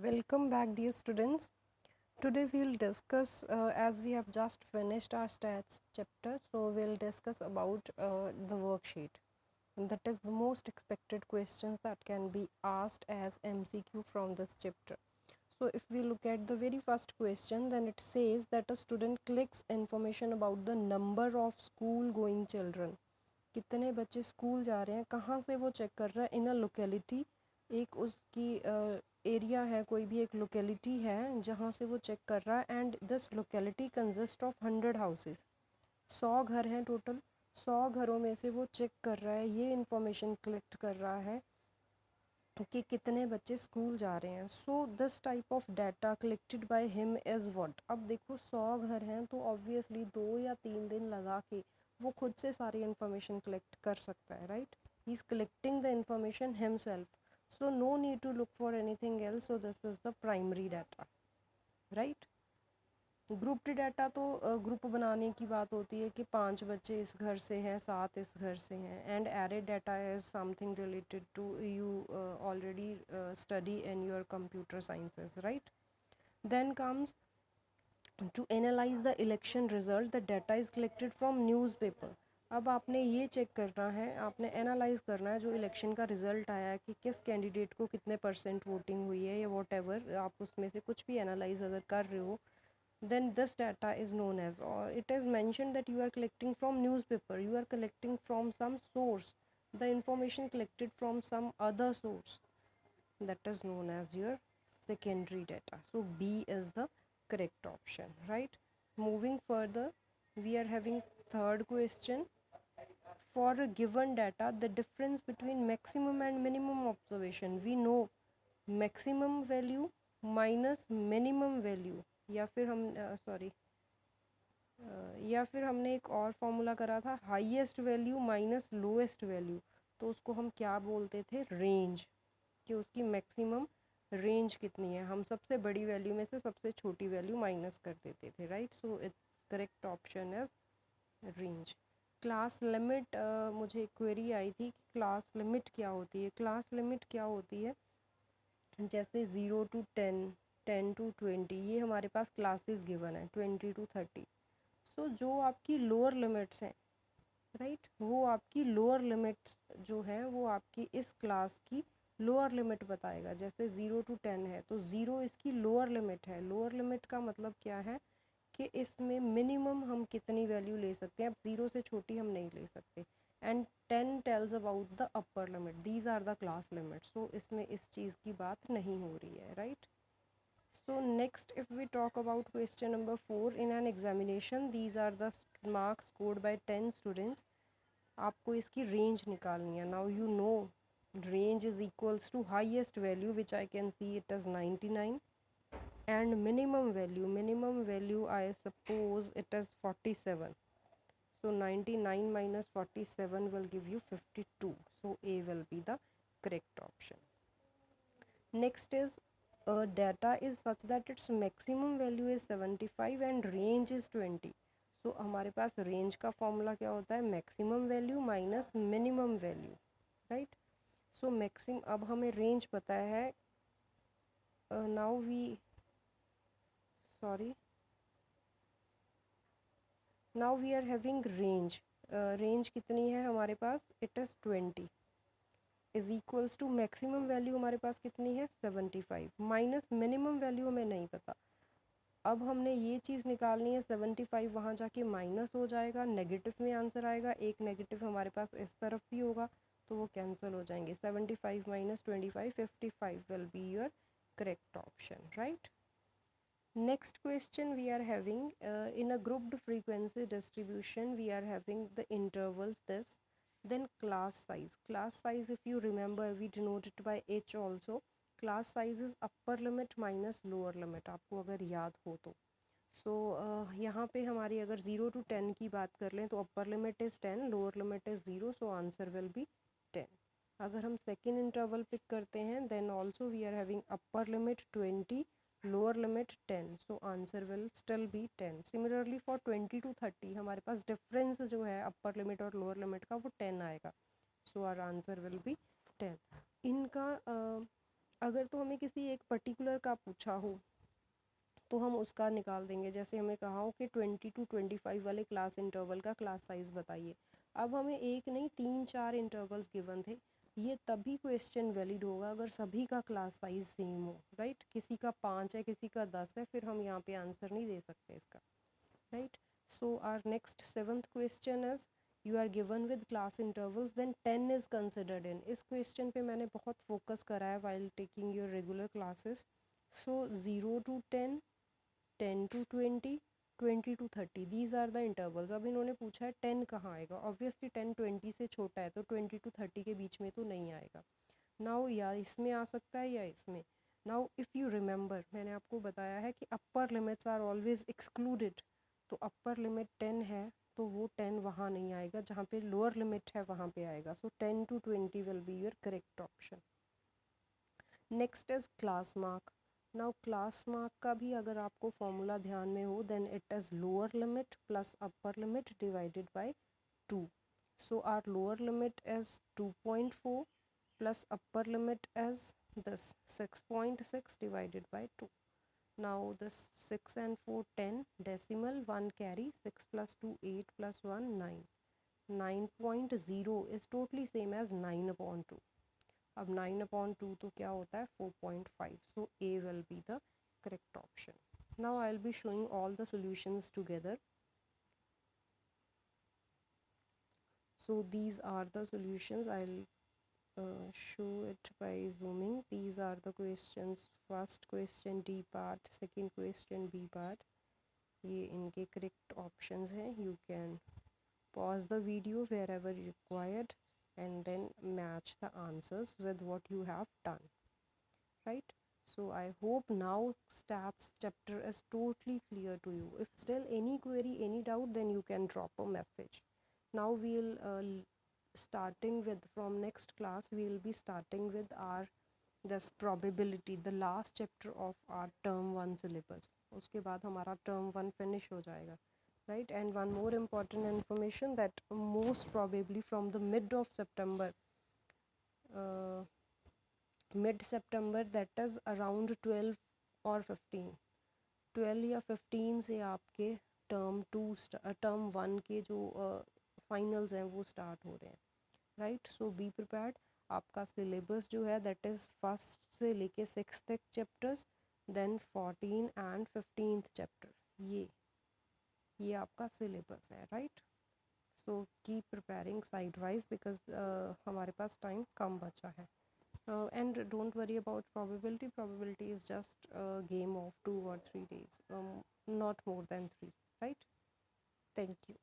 Welcome back, dear students. Today we'll discuss, as we have just finished our stats chapter, so we'll discuss about the worksheet. And that is the most expected questions that can be asked as MCQ from this chapter. So if we look at the very first question, then it says that a student clicks information about the number of school going children. कितने बच्चे school जा रहे हैं, कहाँ से वो check कर रहा है, इन अ लोकेलिटी, एक उसकी एरिया है, कोई भी एक लोकेलिटी है जहाँ से वो चेक कर रहा है, and this locality consist of 100 houses, 100 घर हैं टोटल, 100 घरों में से वो चेक कर रहा है, ये इन्फॉर्मेशन कलेक्ट कर रहा है कि कितने बच्चे स्कूल जा रहे हैं. So this type of data collected by him is what. अब देखो 100 घर हैं तो ऑब्वियसली 2 या 3 दिन लगा के वो खुद से सारी इन्फॉर्मेशन कलेक्ट कर सकता है, right. He is collecting the information himself, so no need to look for anything else. So this is the primary data, right. Grouped data तो ग्रुप बनाने की बात होती है कि 5 बच्चे इस घर से हैं, 7 इस घर से हैं, and arrayed data is something related to you already study in your computer sciences, right. Then comes to analyze the election result. The data is collected from newspaper. अब आपने ये चेक करना है, आपने एनालाइज करना है जो इलेक्शन का रिजल्ट आया है कि किस कैंडिडेट को कितने % वोटिंग हुई है या वॉट एवर, आप उसमें से कुछ भी एनालाइज अगर कर रहे हो, then this data is known as, or it is mentioned that you are collecting from newspaper, you are collecting from some source, the information collected from some other source, that is known as your secondary data. So B is the correct option, right. Moving further, we are having third question. For a given data, the difference between maximum and minimum observation, we know maximum value minus minimum value, या फिर हम या फिर हमने एक और formula करा था highest value minus lowest value, तो उसको हम क्या बोलते थे, रेंज, कि उसकी मैक्सिमम रेंज कितनी है, हम सबसे बड़ी वैल्यू में से सबसे छोटी वैल्यू माइनस कर देते थे, right. So it's correct option is range. Class limit, मुझे क्वेरी आई थी कि क्लास लिमिट क्या होती है. क्लास लिमिट क्या होती है, जैसे 0 to 10, 10 to 20, ये हमारे पास क्लासेस गिवन है, 20 to 30. सो जो आपकी लोअर लिमिट्स हैं, राइट, वो आपकी लोअर लिमिट्स जो है वो आपकी इस क्लास की लोअर लिमिट बताएगा. जैसे 0 to 10 है तो 0 इसकी लोअर लिमिट है. लोअर लिमिट का मतलब क्या है कि इसमें मिनिमम हम कितनी वैल्यू ले सकते हैं, अब 0 से छोटी हम नहीं ले सकते. And 10 tells about the upper limit, these are the class limit. So इसमें इस चीज़ की बात नहीं हो रही है, right. So next, if we talk about question number 4, in an examination these are the marks scored by 10 students. आपको इसकी रेंज निकालनी है. Now you know range is equals to highest value, which I can see it as 99, and minimum value I suppose it is 47. So 99 minus 47 will give you 52. So A will be the correct option. Next is data is such that its maximum value is 75 and range is 20. So हमारे पास range का formula क्या होता है, maximum value minus minimum value, right. So maximum, अब हमें range पता है. Now we are having range. Range कितनी है हमारे पास, it is 20 is equals to maximum value हमारे पास कितनी है, 75, माइनस मिनिमम वैल्यू हमें नहीं पता. अब हमने ये चीज़ निकालनी है, 75 वहाँ जाके माइनस हो जाएगा, नेगेटिव में आंसर आएगा, एक नेगेटिव हमारे पास इस तरफ भी होगा तो वो कैंसिल हो जाएंगे. 75 minus 25, 55 will be your correct option, right. Next question we are having, in a grouped frequency distribution we are having the intervals this, then class size if you remember we denote it by h also. Class size is upper limit minus lower limit, आपको अगर याद हो तो. सो यहाँ पे हमारी अगर 0 to 10 की बात कर लें तो upper limit is 10, lower limit is 0, so answer will be 10. अगर हम सेकेंड इंटरवल पिक करते हैं then also we are having upper limit 20, lower limit 10, so answer will still be 10. Similarly for 20 to 30 हमारे पास डिफरेंस जो है upper limit और lower limit का वो 10 आएगा, so our answer will be 10. इनका अगर तो हमें किसी एक पर्टिकुलर का पूछा हो तो हम उसका निकाल देंगे। जैसे हमें कहा हो कि 20 to 25 वाले क्लास इंटरवल का क्लास साइज़ बताइए। अब हमें एक नहीं 3-4 इंटरवल्स गिवन थे, ये तभी क्वेश्चन वैलिड होगा अगर सभी का क्लास साइज़ सेम हो, राइट। किसी का 5 है, किसी का 10 है, फिर हम यहाँ पे आंसर नहीं दे सकते इसका, right. So our next 7th question is you are given with class intervals then 10 is considered in. इस क्वेश्चन पे मैंने बहुत फोकस करा है while taking your regular classes. So 0 to 10, 10 to 20, 20 to 30, these are the intervals. अब इन्होंने पूछा है 10 कहाँ आएगा, ऑब्वियसली 10 20 से छोटा है, तो 20 to 30 के बीच में तो नहीं आएगा। नाउ या इसमें आ सकता है या इसमें। नाउ इफ़ यू रिमेंबर, मैंने आपको बताया है कि upper limits are always excluded, तो अपर लिमिट 10 है तो वो 10 वहाँ नहीं आएगा, जहाँ पे लोअर लिमिट है वहाँ पे आएगा। So 10 to 20 will be your correct option. Next is class mark. Now class mark का भी अगर आपको फॉर्मूला ध्यान में हो, then it is lower limit plus upper limit divided by 2। So our lower limit is 2.4 plus upper limit as this 6.6 divided by 2. Now this 6 and 4 10, decimal 1 carry, 6 plus 2 8 plus 1 9. 9.0 is totally same as 9 upon 2. अब 9 upon 2 तो क्या होता है 4.5. So A will be the correct option. Now I'll be showing all the solutions together. So these are the solutions. I'll show it by zooming. These are the questions. First question D part, second question B part. ये इनके correct options हैं. You can pause the video wherever required and then match the answers with what you have done, right? So I hope now stats chapter is totally clear to you. If still any query, any doubt, then you can drop a message. Now we'll starting with, from next class we will be starting with our this probability, the last chapter of our term 1 syllabus. उसके बाद हमारा term 1 finish हो जाएगा, right? And one more important information that most probably from the mid of September, mid September, that is around 12 or 15, 12 या 15 से आपके term 2 term 1 के जो finals हैं वो start हो रहे हैं, राइट। So be prepared. आपका सिलेबस जो है दैट इज़ फर्स्ट से लेके 6 तक chapters, then 14 and 15th chapter, ये आपका सिलेबस है, right. So keep preparing side wise because हमारे पास टाइम कम बचा है। And don't worry about probability is just game of 2 or 3 days, not more than 3, right? Thank you.